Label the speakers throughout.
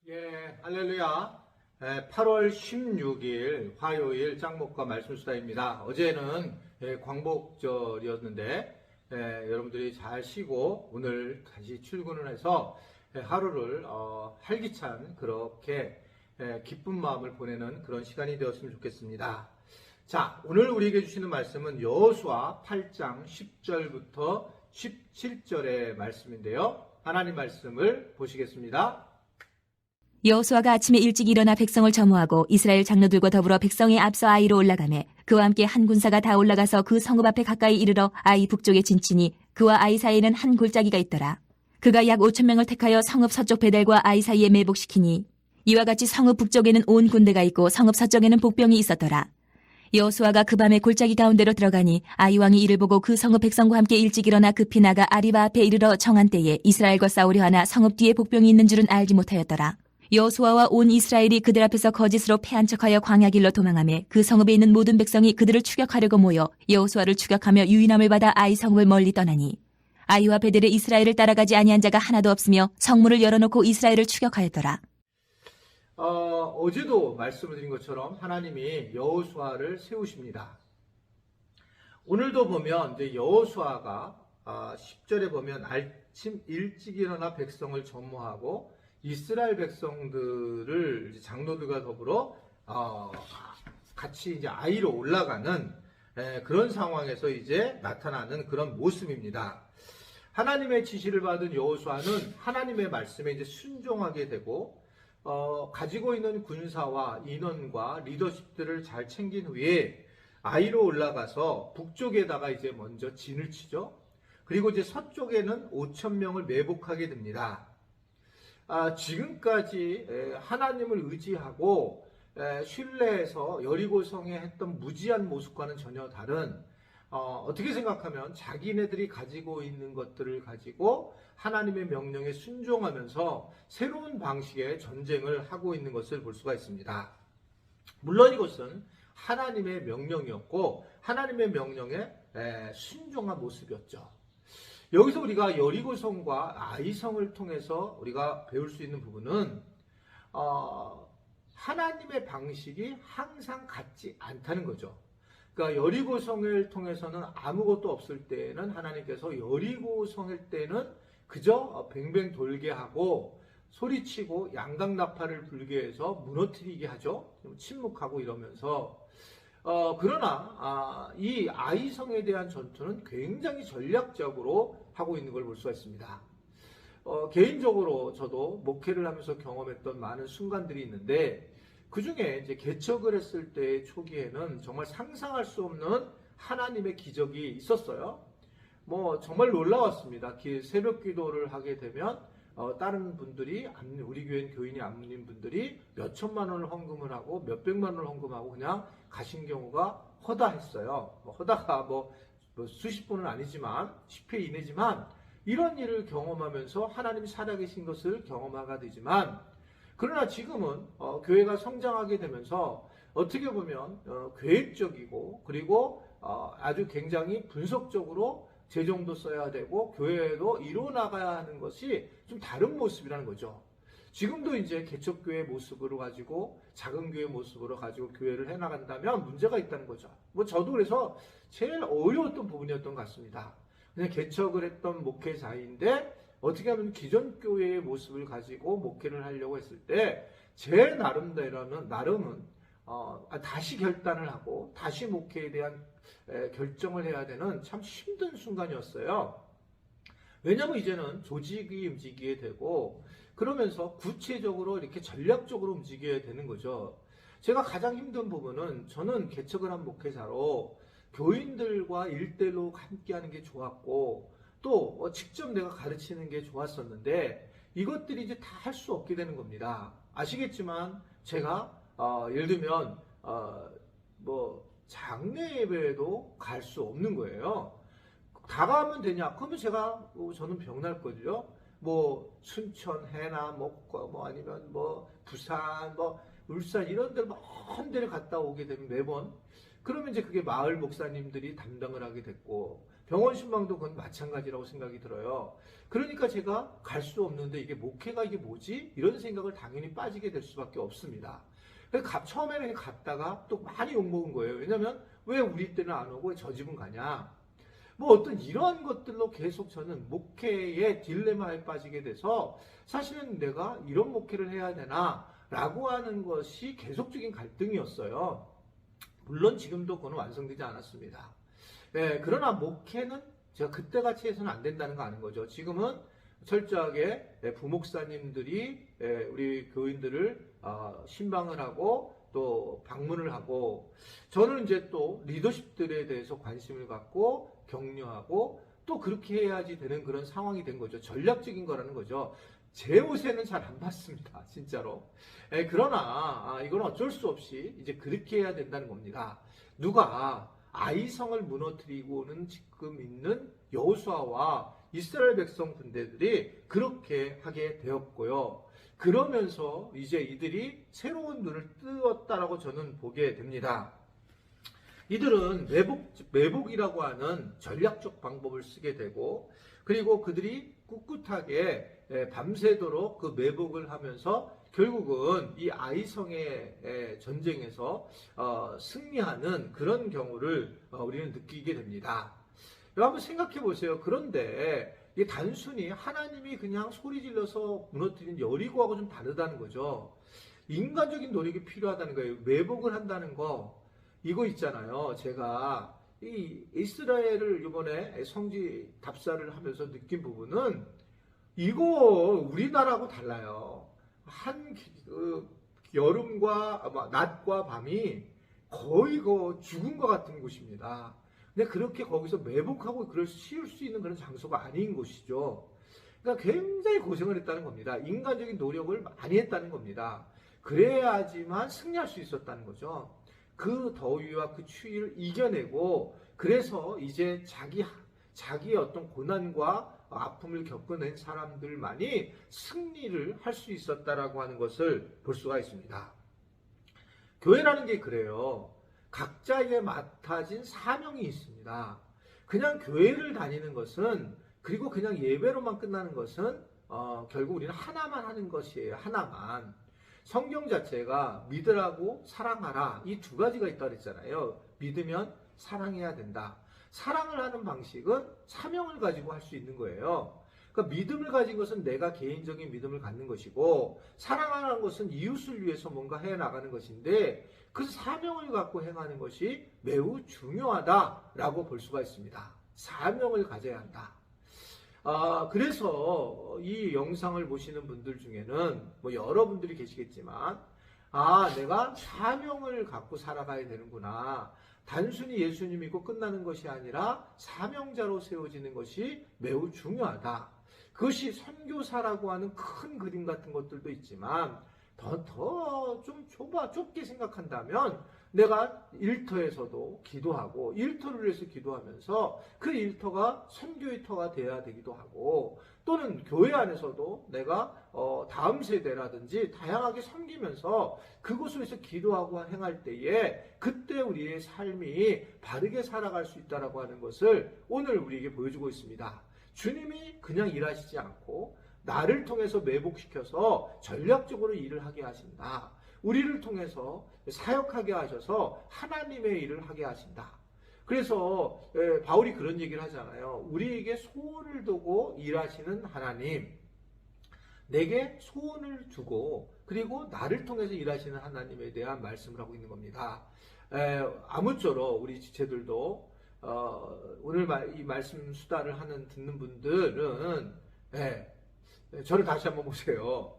Speaker 1: 예, 할렐루야. 8월 16일 화요일 짱목과 말씀수다입니다. 어제는 광복절이었는데 여러분들이 잘 쉬고 오늘 다시 출근을 해서 하루를 활기찬 그렇게 기쁜 마음을 보내는 그런 시간이 되었으면 좋겠습니다. 자, 오늘 우리에게 주시는 말씀은 여호수아 8장 10절부터 17절의 말씀인데요. 하나님 말씀을 보시겠습니다.
Speaker 2: 여호수아가 아침에 일찍 일어나 백성을 점호하고 이스라엘 장로들과 더불어 백성의 앞서 아이로 올라가매 그와 함께 한 군사가 다 올라가서 그 성읍 앞에 가까이 이르러 아이 북쪽에 진치니 그와 아이 사이에는 한 골짜기가 있더라. 그가 약 5,000명을 택하여 성읍 서쪽 베델과 아이 사이에 매복시키니 이와 같이 성읍 북쪽에는 온 군대가 있고 성읍 서쪽에는 복병이 있었더라. 여호수아가 그 밤에 골짜기 가운데로 들어가니 아이 왕이 이를 보고 그 성읍 백성과 함께 일찍 일어나 급히 나가 아리바 앞에 이르러 정한 때에 이스라엘과 싸우려 하나 성읍 뒤에 복병이 있는 줄은 알지 못하였더라. 여호수아와 온 이스라엘이 그들 앞에서 거짓으로 패한 척하여 광야길로 도망하매 그 성읍에 있는 모든 백성이 그들을 추격하려고 모여 여호수아를 추격하며 유인함을 받아 아이 성읍을 멀리 떠나니 아이와 베델에 이스라엘을 따라가지 아니한 자가 하나도 없으며 성문을 열어놓고 이스라엘을 추격하였더라.
Speaker 1: 어제도 말씀을 드린 것처럼 하나님이 여호수아를 세우십니다. 오늘도 보면 이제 여호수아가 10절에 보면 아침 일찍 일어나 백성을 점호하고 이스라엘 백성들을 장로들과 더불어 같이 이제 아이로 올라가는 그런 상황에서 이제 나타나는 그런 모습입니다. 하나님의 지시를 받은 여호수아는 하나님의 말씀에 이제 순종하게 되고 가지고 있는 군사와 인원과 리더십들을 잘 챙긴 후에 아이로 올라가서 북쪽에다가 이제 먼저 진을 치죠. 그리고 이제 서쪽에는 5,000명을 매복하게 됩니다. 지금까지 하나님을 의지하고 신뢰해서 여리고성에 했던 무지한 모습과는 전혀 다른 어떻게 생각하면 자기네들이 가지고 있는 것들을 가지고 하나님의 명령에 순종하면서 새로운 방식의 전쟁을 하고 있는 것을 볼 수가 있습니다. 물론 이것은 하나님의 명령이었고 하나님의 명령에 순종한 모습이었죠. 여기서 우리가 여리고성과 아이성을 통해서 우리가 배울 수 있는 부분은 하나님의 방식이 항상 같지 않다는 거죠. 그러니까 여리고성을 통해서는 아무것도 없을 때에는 하나님께서 여리고성일 때는 그저 뱅뱅 돌게 하고 소리치고 양강나팔을 불게 해서 무너뜨리게 하죠. 침묵하고 이러면서 그러나 이 아이성에 대한 전투는 굉장히 전략적으로 하고 있는 걸 볼 수가 있습니다. 개인적으로 저도 목회를 하면서 경험했던 많은 순간들이 있는데 그 중에 이제 개척을 했을 때 초기에는 정말 상상할 수 없는 하나님의 기적이 있었어요. 뭐 정말 놀라웠습니다. 새벽 기도를 하게 되면 다른 분들이 우리 교회는 교인이 안문인 분들이 몇 천만 원을 헌금을 하고 몇 백만 원을 헌금하고 그냥 가신 경우가 허다했어요. 허다가 수십 분은 아니지만 10회 이내지만 이런 일을 경험하면서 하나님이 살아계신 것을 경험하게 되지만 그러나 지금은 교회가 성장하게 되면서 어떻게 보면 계획적이고 그리고 아주 굉장히 분석적으로 재정도 써야 되고 교회도 이루어나가야 하는 것이 좀 다른 모습이라는 거죠. 지금도 이제 개척교회 모습으로 가지고 작은 교회 모습으로 가지고 교회를 해나간다면 문제가 있다는 거죠. 저도 그래서 제일 어려웠던 부분이었던 것 같습니다. 그냥 개척을 했던 목회자인데 어떻게 하면 기존 교회의 모습을 가지고 목회를 하려고 했을 때 제 나름은 다시 결단을 하고 다시 목회에 대한 결정을 해야 되는 참 힘든 순간이었어요. 왜냐하면 이제는 조직이 움직이게 되고 그러면서 구체적으로 이렇게 전략적으로 움직여야 되는 거죠. 제가 가장 힘든 부분은 저는 개척을 한 목회자로 교인들과 일대일로 함께하는 게 좋았고 또 직접 내가 가르치는 게 좋았었는데 이것들이 이제 다 할 수 없게 되는 겁니다. 아시겠지만 제가 예를 들면 장례 예배에도 갈 수 없는 거예요. 다 가면 되냐? 그러면 저는 병날 거죠. 순천, 해남, 아니면 부산, 울산 이런 데를 먼 데를 갔다 오게 되면 매번 그러면 이제 그게 마을 목사님들이 담당을 하게 됐고 병원 신방도 그건 마찬가지라고 생각이 들어요. 그러니까 제가 갈 수 없는데 이게 목회가 이게 뭐지? 이런 생각을 당연히 빠지게 될 수밖에 없습니다. 처음에는 갔다가 또 많이 욕먹은 거예요. 왜냐면 왜 우리 때는 안 오고 왜 저 집은 가냐? 뭐 어떤 이러한 것들로 계속 저는 목회의 딜레마에 빠지게 돼서 사실은 내가 이런 목회를 해야 되나? 라고 하는 것이 계속적인 갈등이었어요. 물론 지금도 그건 완성되지 않았습니다. 네, 그러나 목회는 제가 그때같이 해서는 안 된다는 거 아는 거죠. 지금은 철저하게 부목사님들이 우리 교인들을 신방을 하고 또 방문을 하고, 저는 이제 또 리더십들에 대해서 관심을 갖고 격려하고 또 그렇게 해야지 되는 그런 상황이 된 거죠. 전략적인 거라는 거죠. 제 옷에는 잘 안 맞습니다. 진짜로. 그러나 이건 어쩔 수 없이 이제 그렇게 해야 된다는 겁니다. 누가 아이성을 무너뜨리고는 지금 있는 여호수아와 이스라엘 백성 군대들이 그렇게 하게 되었고요. 그러면서 이제 이들이 새로운 눈을 뜨었다라고 저는 보게 됩니다. 이들은 매복이라고 하는 전략적 방법을 쓰게 되고, 그리고 그들이 꿋꿋하게 밤새도록 그 매복을 하면서 결국은 이 아이성의 전쟁에서 승리하는 그런 경우를 우리는 느끼게 됩니다. 한번 생각해 보세요. 그런데 이게 단순히 하나님이 그냥 소리 질러서 무너뜨린 여리고하고 좀 다르다는 거죠. 인간적인 노력이 필요하다는 거예요. 매복을 한다는 거, 이거 있잖아요. 제가 이 이스라엘을 이번에 성지 답사를 하면서 느낀 부분은 이거 우리나라하고 달라요. 여름과 낮과 밤이 거의 죽은 것 같은 곳입니다. 근데 그렇게 거기서 매복하고 그걸 씌울 수 있는 그런 장소가 아닌 곳이죠. 그러니까 굉장히 고생을 했다는 겁니다. 인간적인 노력을 많이 했다는 겁니다. 그래야지만 승리할 수 있었다는 거죠. 그 더위와 그 추위를 이겨내고, 그래서 이제 자기의 어떤 고난과 아픔을 겪어낸 사람들만이 승리를 할 수 있었다라고 하는 것을 볼 수가 있습니다. 교회라는 게 그래요. 각자에게 맡아진 사명이 있습니다. 그냥 교회를 다니는 것은, 그리고 그냥 예배로만 끝나는 것은 결국 우리는 하나만 하는 것이에요. 하나만. 성경 자체가 믿으라고 사랑하라, 이 두 가지가 있다고 그랬잖아요. 믿으면 사랑해야 된다. 사랑을 하는 방식은 사명을 가지고 할 수 있는 거예요. 그러니까 믿음을 가진 것은 내가 개인적인 믿음을 갖는 것이고, 사랑하는 것은 이웃을 위해서 뭔가 해나가는 것인데, 그 사명을 갖고 행하는 것이 매우 중요하다라고 볼 수가 있습니다. 사명을 가져야 한다. 그래서 이 영상을 보시는 분들 중에는 여러분들이 계시겠지만, 내가 사명을 갖고 살아가야 되는구나. 단순히 예수님 믿고 끝나는 것이 아니라 사명자로 세워지는 것이 매우 중요하다. 그것이 선교사라고 하는 큰 그림 같은 것들도 있지만, 더 좀 좁게 생각한다면, 내가 일터에서도 기도하고, 일터를 위해서 기도하면서 그 일터가 선교의 터가 되어야 되기도 하고, 또는 교회 안에서도 내가 다음 세대라든지 다양하게 섬기면서 그곳에서 기도하고 행할 때에 그때 우리의 삶이 바르게 살아갈 수 있다라고 하는 것을 오늘 우리에게 보여주고 있습니다. 주님이 그냥 일하시지 않고 나를 통해서 매복시켜서 전략적으로 일을 하게 하신다. 우리를 통해서 사역하게 하셔서 하나님의 일을 하게 하신다. 그래서 바울이 그런 얘기를 하잖아요. 우리에게 소원을 두고 일하시는 하나님, 내게 소원을 두고 그리고 나를 통해서 일하시는 하나님에 대한 말씀을 하고 있는 겁니다. 아무쪼록 우리 지체들도 오늘 이 말씀 수다를 듣는 분들은 저를 다시 한번 보세요.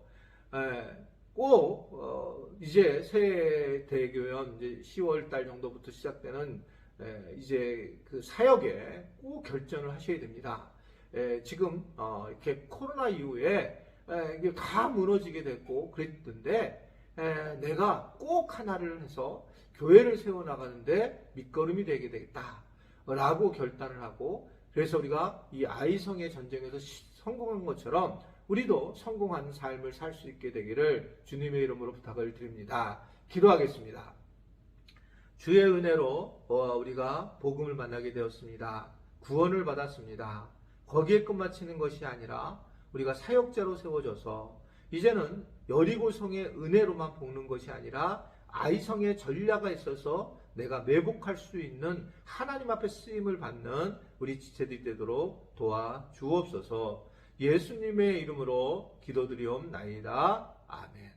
Speaker 1: 꼭 이제 새 대교연 이제 10월 달 정도부터 시작되는 이제 그 사역에 꼭 결정을 하셔야 됩니다. 지금 이렇게 코로나 이후에 이게 다 무너지게 됐고 그랬던데, 내가 꼭 하나를 해서 교회를 세워나가는데 밑거름이 되게 되겠다라고 결단을 하고, 그래서 우리가 이 아이성의 전쟁에서 성공한 것처럼 우리도 성공한 삶을 살 수 있게 되기를 주님의 이름으로 부탁을 드립니다. 기도하겠습니다. 주의 은혜로 우리가 복음을 만나게 되었습니다. 구원을 받았습니다. 거기에 끝마치는 것이 아니라 우리가 사역자로 세워져서 이제는 여리고성의 은혜로만 볶는 것이 아니라 아이성의 전략에 있어서 내가 매복할 수 있는 하나님 앞에 쓰임을 받는 우리 지체들이 되도록 도와주옵소서. 예수님의 이름으로 기도드리옵나이다. 아멘.